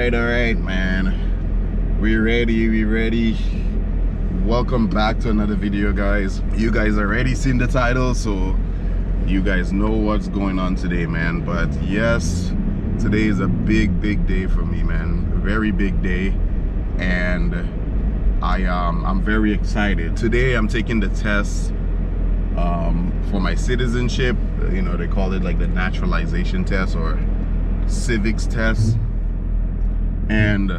All right, man. We ready. Welcome back to another video, guys. You guys already seen the title, so you guys know what's going on today, man. But yes, today is a big day for me, man. A very big day, and I'm very excited. Today I'm taking the test for my citizenship. You know, they call it like the naturalization test or civics test, and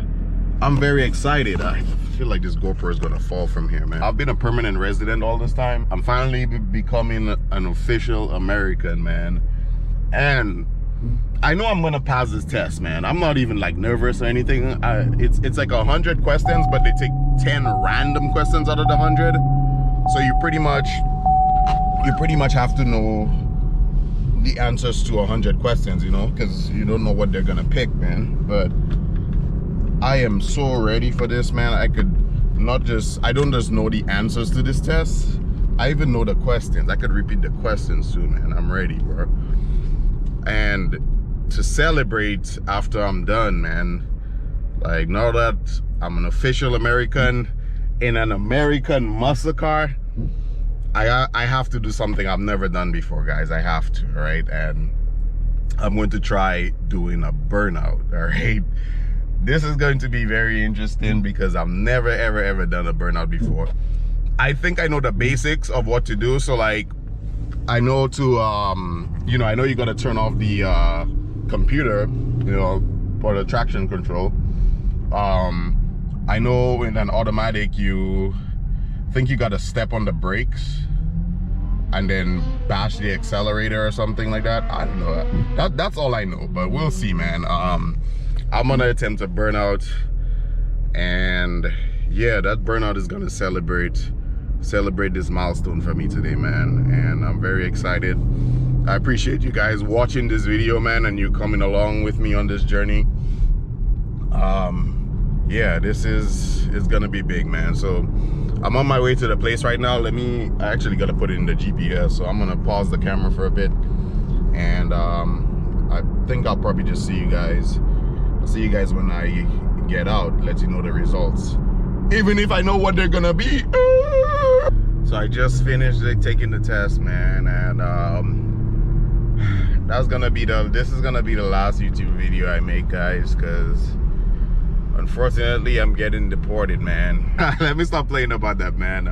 I'm very excited. I feel like this GoPro is gonna fall from here, man. I've been a permanent resident all this time. I'm finally becoming an official American, man, and I know I'm gonna pass this test, man. I'm not even like nervous or anything. It's like 100 questions, but they take 10 random questions out of the 100, so you pretty much have to know the answers to 100 questions, you know, because you don't know what they're gonna pick, man. But I am so ready for this, man. I don't just know the answers to this test, I even know the questions. I could repeat the questions too, man. I'm ready, bro. And to celebrate after I'm done, man, like now that I'm an official American in an American muscle car, I have to do something I've never done before, guys. I have to, right? And I'm going to try doing a burnout, all right? This is going to be very interesting because I've never ever done a burnout before. I think I know the basics of what to do. So like, I know to you know, I know you gotta turn off the computer, you know, for the traction control. I know in an automatic you think you gotta step on the brakes and then bash the accelerator or something like that. I don't know. That's all I know, but we'll see, man. I'm gonna attempt a burnout, and yeah, that burnout is gonna celebrate this milestone for me today, man, and I'm very excited. I appreciate you guys watching this video, man, and you coming along with me on this journey. Yeah, this is gonna be big, man. So I'm on my way to the place right now. I actually gotta put it in the GPS, so I'm gonna pause the camera for a bit, and I think I'll probably just see you guys when I get out, let you know the results, even if I know what they're gonna be. So I just finished taking the test, man, and this is gonna be the last YouTube video I make, guys, because unfortunately I'm getting deported, man. Let me stop playing about that, man.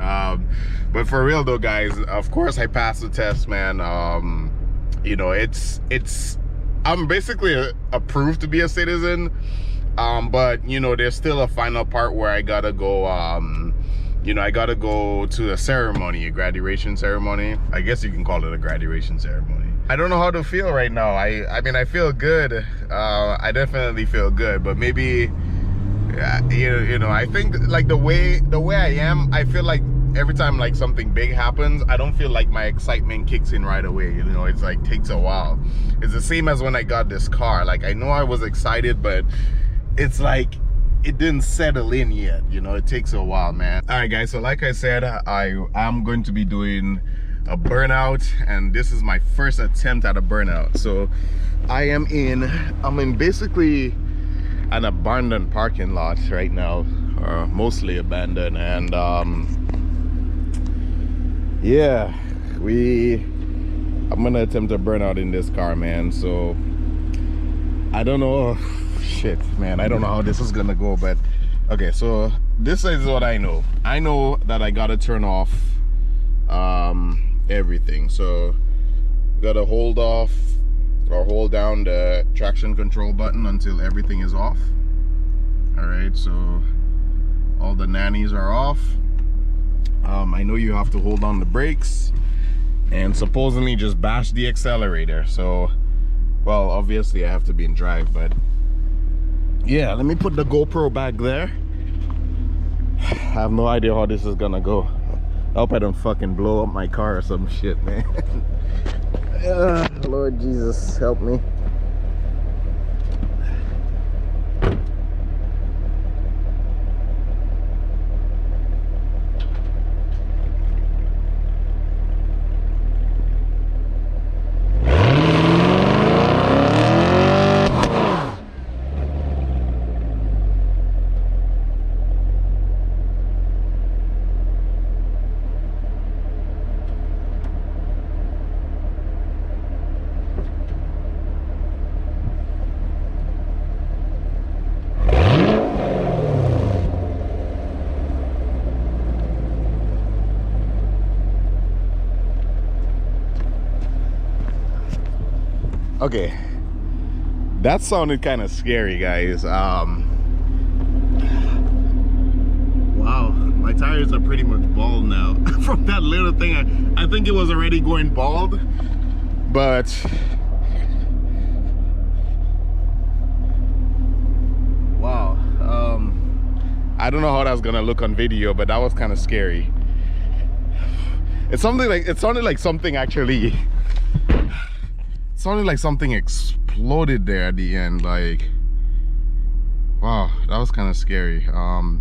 But for real though, guys, of course I passed the test, man. You know, I'm basically approved to be a citizen, but you know, there's still a final part where I gotta go, you know, I gotta go to a ceremony, a graduation ceremony. I guess you can call it a graduation ceremony. I don't know how to feel right now. I mean, I feel good. I definitely feel good, but maybe, you know, I think like the way I am, I feel like every time like something big happens, I don't feel like my excitement kicks in right away. You know, it's like takes a while. It's the same as when I got this car. Like, I know I was excited, but it's like it didn't settle in yet. You know, it takes a while, man. All right, guys, so like I said, I am going to be doing a burnout, and this is my first attempt at a burnout. So I'm in basically an abandoned parking lot right now, or mostly abandoned, and yeah, I'm gonna attempt a burnout in this car, man. So I don't know, shit, man, I don't know how this is gonna go, but okay. So this is what I know. I know that I gotta turn off everything. So gotta hold off or hold down the traction control button until everything is off. All right, so all the nannies are off. I know you have to hold on the brakes and supposedly just bash the accelerator. So, well, obviously I have to be in drive, but yeah, let me put the GoPro back there. I have no idea how this is gonna go. I hope I don't fucking blow up my car or some shit, man. Lord Jesus, help me. Okay, that sounded kind of scary, guys. Wow, my tires are pretty much bald now. From that little thing, I think it was already going bald, but wow, I don't know how that's gonna look on video, but that was kind of scary. It sounded like something actually, it sounded like something exploded there at the end. Like, wow, that was kind of scary. I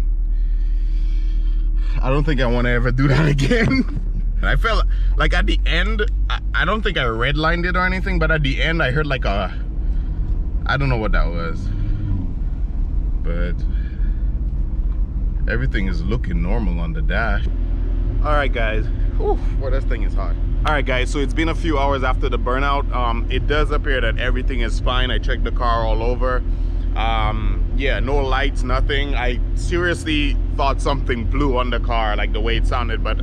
don't think I want to ever do that again. And I felt like at the end, I don't think I redlined it or anything, but at the end I heard like a, I don't know what that was, but everything is looking normal on the dash. All right, guys. Whew, boy, this thing is hot. All right, guys, so it's been a few hours after the burnout. It does appear that everything is fine. I checked the car all over. Yeah, no lights, nothing. I seriously thought something blew on the car, like the way it sounded, but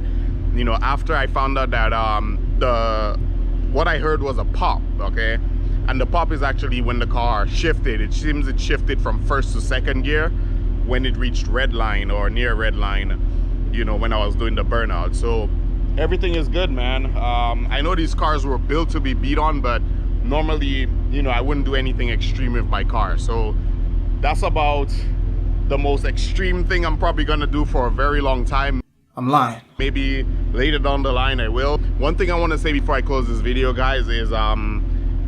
you know, after I found out that what I heard was a pop, okay? And the pop is actually when the car shifted. It seems it shifted from first to second gear when it reached red line or near red line, you know, when I was doing the burnout. So everything is good, man. I know these cars were built to be beat on, but normally, you know, I wouldn't do anything extreme with my car. So that's about the most extreme thing I'm probably gonna do for a very long time. I'm lying. Maybe later down the line I will. One thing I want to say before I close this video, guys, is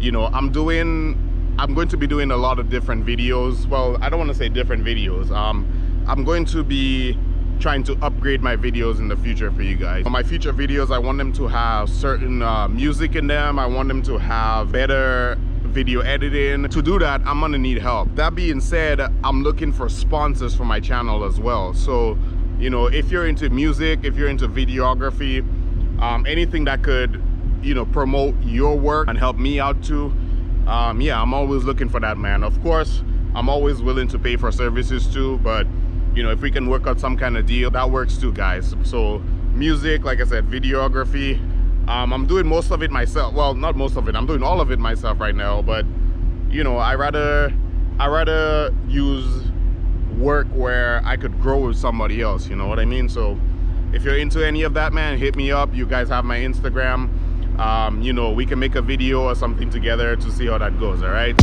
you know, I'm going to be doing a lot of different videos. Well, I don't want to say different videos. I'm going to be trying to upgrade my videos in the future for you guys. My future videos, I want them to have certain music in them. I want them to have better video editing. To do that, I'm gonna need help. That being said, I'm looking for sponsors for my channel as well. So, you know, if you're into music, if you're into videography, anything that could, you know, promote your work and help me out too, yeah, I'm always looking for that, man. Of course, I'm always willing to pay for services too, but you know, if we can work out some kind of deal, that works too, guys. So music, like I said, videography, I'm doing most of it myself. Well, not most of it, I'm doing all of it myself right now, but you know, I rather use work where I could grow with somebody else, you know what I mean? So if you're into any of that, man, hit me up. You guys have my Instagram. You know, we can make a video or something together to see how that goes. All right.